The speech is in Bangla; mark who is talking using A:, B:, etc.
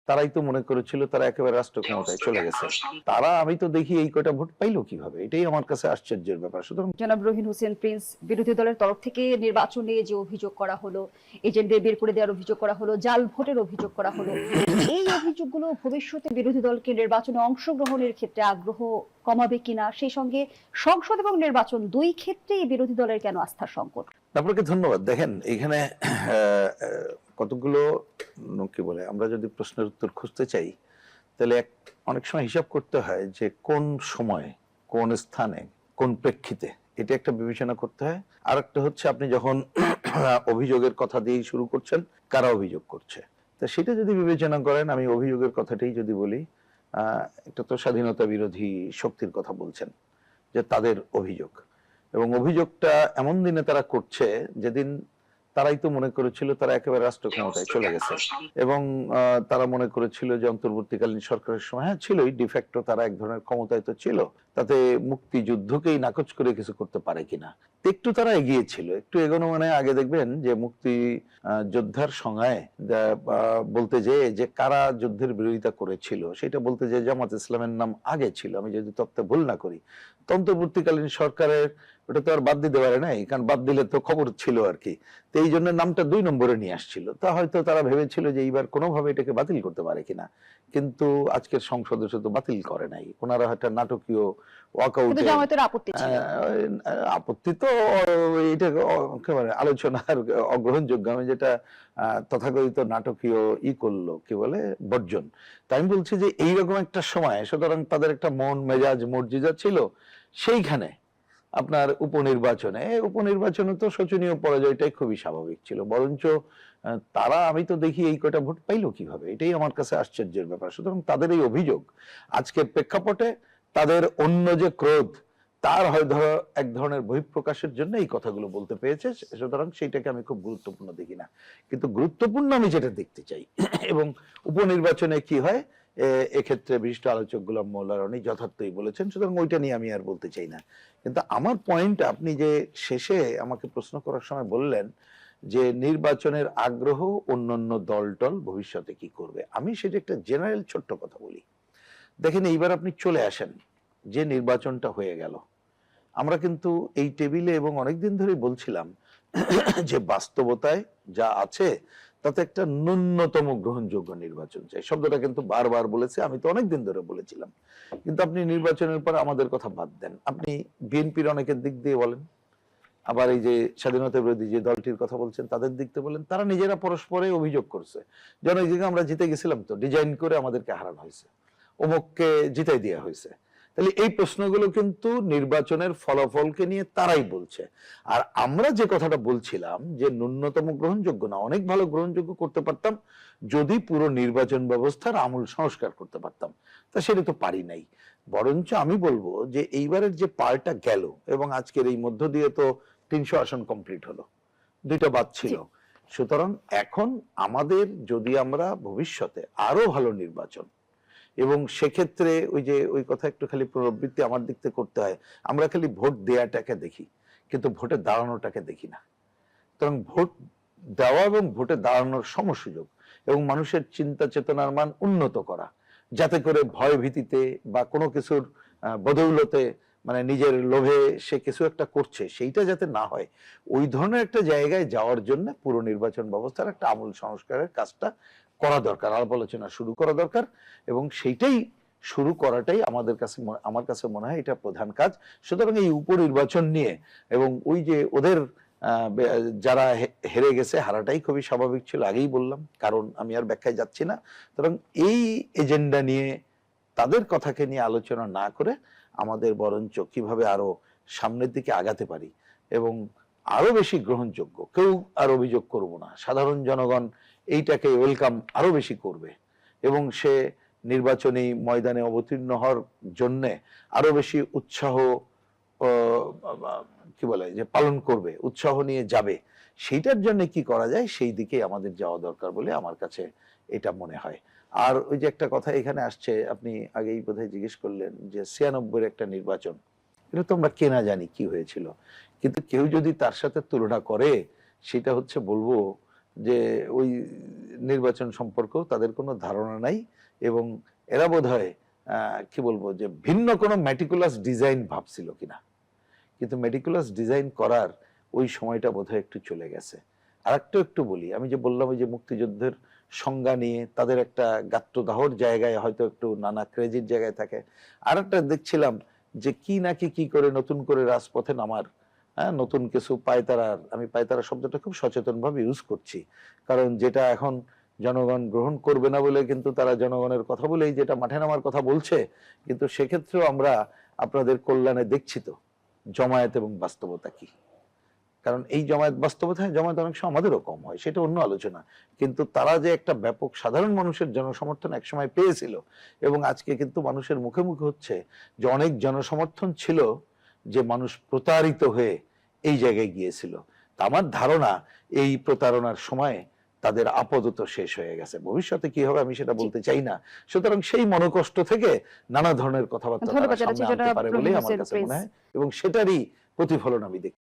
A: তারাই তো মনে করেছিল তারা একেবারে রাষ্ট্র ক্ষমতায় চলে গেছে। তারা আমি তো দেখি এই কয়টা ভোট পাইলো কিভাবে, এটাই আমার কাছে আশ্চর্যের ব্যাপার। সুতরাং
B: জনাব রহিন হোসেন প্রিন্স, বিরোধী দলের তরফ থেকে নির্বাচনে যে অভিযোগ করা হলো, এজেন্টদের বের করে দেওয়ার অভিযোগ করা হলো, জাল ভোটের অভিযোগ করা হলো, এই অভিযোগগুলো ভবিষ্যতে বিরোধী দলকে নির্বাচনে অংশগ্রহণের ক্ষেত্রে আগ্রহ কমাবে কিনা, সেই সঙ্গে সংসদ এবং নির্বাচন দুই ক্ষেত্রেই বিরোধী দলের কেন আস্থার সংকট?
A: আপনাকে ধন্যবাদ। দেখেন এখানে কতগুলো কি বলে, আমরা যদি প্রশ্নের উত্তর খুঁজতে চাই তাহলে অনেক সময় হিসাব করতে হয় যে কোন সময়, কোন স্থানে, কোন প্রেক্ষিতে, এটা একটা বিবেচনা করতে হয়। আর একটা হচ্ছে আপনি যখন অভিযোগের কথা দিয়েই শুরু করছেন, কারা অভিযোগ করছে, তা সেটা যদি বিবেচনা করেন, আমি অভিযোগের কথাটাই যদি বলি, একটা তো স্বাধীনতা বিরোধী শক্তির কথা বলছেন যে তাদের অভিযোগ, এবং অভিযোগটা এমন দিনে তারা করছে যেদিন তারাই তো মনে করেছিল তারা একেবারে রাষ্ট্র ক্ষমতায় চলে গেছে, এবং তারা মনে করেছিল যে অন্তর্বর্তীকালীন সরকারের সময়, হ্যাঁ ছিলই, ডিফ্যাক্টো তারা এক ধরনের ক্ষমতায় তো ছিল, তাতে মুক্তিযুদ্ধকেই নাকচ করে কিছু করতে পারে কিনা একটু তারা এগিয়েছিল। একটু এগোনো মানে আগে দেখবেন যে মুক্তি যোদ্ধার সংজ্ঞায় বলতে যে কারা যুদ্ধের বিরোধিতা করেছিল, সেটা বলতে যে জামাত ইসলামের নাম আগে ছিল, আমি যদি তত্ত্বে ভুল না করি। অন্তর্বর্তীকালীন সরকারের ওটা তো আর বাদ দিতে পারে নাই, কারণ বাদ দিলে তো খবর ছিল আর কি, তো এই জন্য নামটা 2 নম্বরে নিয়ে আসছিল। তা হয়তো তারা ভেবেছিল যে এইবার কোনোভাবে এটাকে বাতিল করতে পারে কিনা, কিন্তু আজকের সংসদ তো বাতিল করে নাই, ওনারা হয়তো নাটকীয় ওয়াকআউটে,
B: জামায়াতের আপত্তি ছিল।
A: আপত্তি তো এটা একেবারে আলোচনার অগ্রহণযোগ্য, আমি যেটা তথাকথিত নাটকীয় করলো কি বলে বর্জন। তাই আমি বলছি যে এইরকম একটা সময়, সুতরাং তাদের একটা মন মেজাজ মর্জিজা ছিল, সেইখানে আপনার উপনির্বাচনে তো শোচনীয় পরাজয়টাই খুবই স্বাভাবিক ছিল। বরঞ্চ তারা আমি তো দেখি এই কয়টা ভোট পাইলো কিভাবে, এটাই আমার কাছে আশ্চর্যের ব্যাপার। সুতরাং তাদের এই অভিযোগ আজকের প্রেক্ষাপটে, তাদের অন্য যে ক্রোধ, তার হয়তো এক ধরনের বহিঃপ্রকাশের জন্য এই কথাগুলো বলতে পেরেছে, সুতরাং সেইটাকে আমি খুব গুরুত্বপূর্ণ দেখি না। কিন্তু গুরুত্বপূর্ণ আমি যেটা দেখতে চাই, এবং উপনির্বাচনে কি হয়, এক্ষেত্রে বিশিষ্ট আলোচক গোলাম মোল্লা রনি যথার্থই বলেছেন, সুতরাং ওইটা নিয়ে আমি আর বলতে চাই না। কিন্তু আমার পয়েন্ট, আপনি যে শেষে আমাকে প্রশ্ন করার সময় বললেন যে নির্বাচনের আগ্রহ অন্যান্য দল ভবিষ্যতে কি করবে, আমি সেটা একটা জেনারেল ছোট্ট কথা বলি। দেখেন এইবার আপনি চলে আসেন যে নির্বাচনটা হয়ে গেল, আমরা কিন্তু এই টেবিলে এবং অনেকদিন ধরে বলছিলাম যে বাস্তবতায় যা আছে তাতে একটা ন্যূনতম গ্রহণযোগ্য নির্বাচন চাই, শব্দটা কিন্তু বারবার বলেছে, আমি তো অনেকদিন ধরে বলেছিলাম। কিন্তু আপনি নির্বাচনের পর আমাদের কথা বাদ দেন, আপনি বিএনপির অনেকের দিক দিয়ে বলেন, আবার এই যে স্বাধীনতা বিরোধী যে দলটির কথা বলছেন তাদের দিক দিয়ে বলেন, তারা নিজেরা পরস্পরে অভিযোগ করছে যে অনেক জায়গায় আমরা জিতে গেছিলাম, তো ডিজাইন করে আমাদেরকে হারানো হয়েছে, অমুককে জিতাই দেওয়া হয়েছে। তাহলে এই প্রশ্নগুলো কিন্তু নির্বাচনের ফলাফলকে নিয়ে তারাই বলছে। আর আমরা যে কথাটা বলছিলাম যে ন্যূনতম গ্রহণযোগ্য না, অনেক ভালো গ্রহণযোগ্য করতে পারতাম যদি পুরো নির্বাচন ব্যবস্থার আমূল সংস্কার করতে পারতাম, তা সেটা তো পারি নাই। বরঞ্চ আমি বলবো যে এইবারের যে পার্টটা গেল, এবং আজকের এই মধ্য দিয়ে তো 300 আসন কমপ্লিট হলো, 2টা বাদ ছিল। সুতরাং এখন আমাদের যদি আমরা ভবিষ্যতে আরো ভালো নির্বাচন, এবং সেক্ষেত্রে ওই কথা একটু খালি পুনরাবৃত্তি আমার দিক থেকে করতে হয়, আমরা খালি ভোট দেওয়াটাকে দেখি কিন্তু ভোটে দাঁড়ানোটাকে দেখি না। সুতরাং ভোট দেওয়া এবং ভোটে দাঁড়ানোর সমসুযোগ, এবং মানুষের চিন্তা চেতনার মান উন্নত করা, যাতে করে ভয় ভীতিতে বা কোনো কিছুর বদৌলতে, মানে নিজের লোভে সে কিছু একটা করছে সেইটা যাতে না হয়, ওই ধরনের একটা জায়গায় যাওয়ার জন্য পুরো নির্বাচন ব্যবস্থার একটা আমূল সংস্কারের কাজটা করা দরকার, আলাপ আলোচনা শুরু করা দরকার, এবং সেইটাই শুরু করাটাই আমার কাছে মনে হয় এটা প্রধান কাজ। সুতরাং এই উপনির্বাচন নিয়ে, এবং ওই যে ওদের যারা হেরে গেছে, হারাটাই খুবই স্বাভাবিক ছিল, আগেই বললাম, কারণ আমি আর ব্যাখ্যায় যাচ্ছি না। সুতরাং এই এজেন্ডা নিয়ে, তাদের কথাকে নিয়ে আলোচনা না করে আমাদের বরঞ্চ কিভাবে আরো সামনের দিকে আগাতে পারি এবং আরো বেশি গ্রহণযোগ্য, কেউ আর অভিযোগ করব না, সাধারণ জনগণ এইটাকে ওয়েলকাম আরো বেশি করবে, এবং সে নির্বাচনী ময়দানে অবতীর্ণ হওয়ার জন্য আরো বেশি উৎসাহ কি বলে যে পালন করবে, উৎসাহ নিয়ে যাবে। সেইটার জন্য কি করা যায় সেই দিকে আমাদের যাওয়া দরকার বলে আমার কাছে এটা মনে হয়। আর ওই যে একটা কথা এখানে আসছে, আপনি আগেই বোধহয় জিজ্ঞেস করলেন যে 96-এর একটা নির্বাচন, এটা তো আমরা কেনা জানি কি হয়েছিল, কিন্তু কেউ যদি তার সাথে তুলনা করে, সেটা হচ্ছে বলবো যে ওই নির্বাচন সম্পর্কেও তাদের কোনো ধারণা নাই, এবং এরা বোধহয় কি বলবো যে ভিন্ন কোনো মেটিকুলাস ডিজাইন ভাবছিল কিনা, কিন্তু মেটিকুলাস ডিজাইন করার ওই সময়টা বোধহয় একটু চলে গেছে। আর একটু বলি, আমি যে বললাম ওই যে মুক্তিযুদ্ধের সংজ্ঞা নিয়ে তাদের একটা গাত্রদাহর জায়গায় হয়তো একটু নানা ক্রেজির জায়গায় থাকে। আর একটা দেখছিলাম যে কি নাকি কি করে নতুন করে রাজপথে নামার, হ্যাঁ, নতুন কিছু পায়তারার, আমি পায়তারা শব্দটা খুব সচেতন ভাবে ইউজ করছি, কারণ যেটা এখন জনগণ গ্রহণ করবে না বলে কিন্তু তারা জনগণের কথা বলেই যেটা মাঠে নামার কথা বলছে, কিন্তু সেক্ষেত্রেও আমরা আপনাদের কল্যাণে দেখছি তো জমায়েত এবং বাস্তবতা কি। কারণ এই জমায়েত বাস্তবতা, জমায়েত অনেক সময় আমাদেরও কম হয়, সেটা অন্য আলোচনা, কিন্তু তারা যে একটা ব্যাপক সাধারণ মানুষের জনসমর্থন একসময় পেয়েছিল, এবং আজকে কিন্তু মানুষের মুখে মুখে হচ্ছে যে অনেক জনসমর্থন ছিল, যে মানুষ প্রতারিত হয়ে এই জায়গায় গিয়েছিল। তা আমার ধারণা এই প্রতারণার সময় তাদের আপাতত শেষ হয়ে গেছে। ভবিষ্যতে কি হবে আমি সেটা বলতে চাই না। সুতরাং সেই মনোকষ্ট থেকে নানা ধরনের কথাবার্তা তারা সামনে আনতে পারে বলেই আমার কাছে মনে হয়, এবং সেটারই প্রতিফলন আমি দেখি।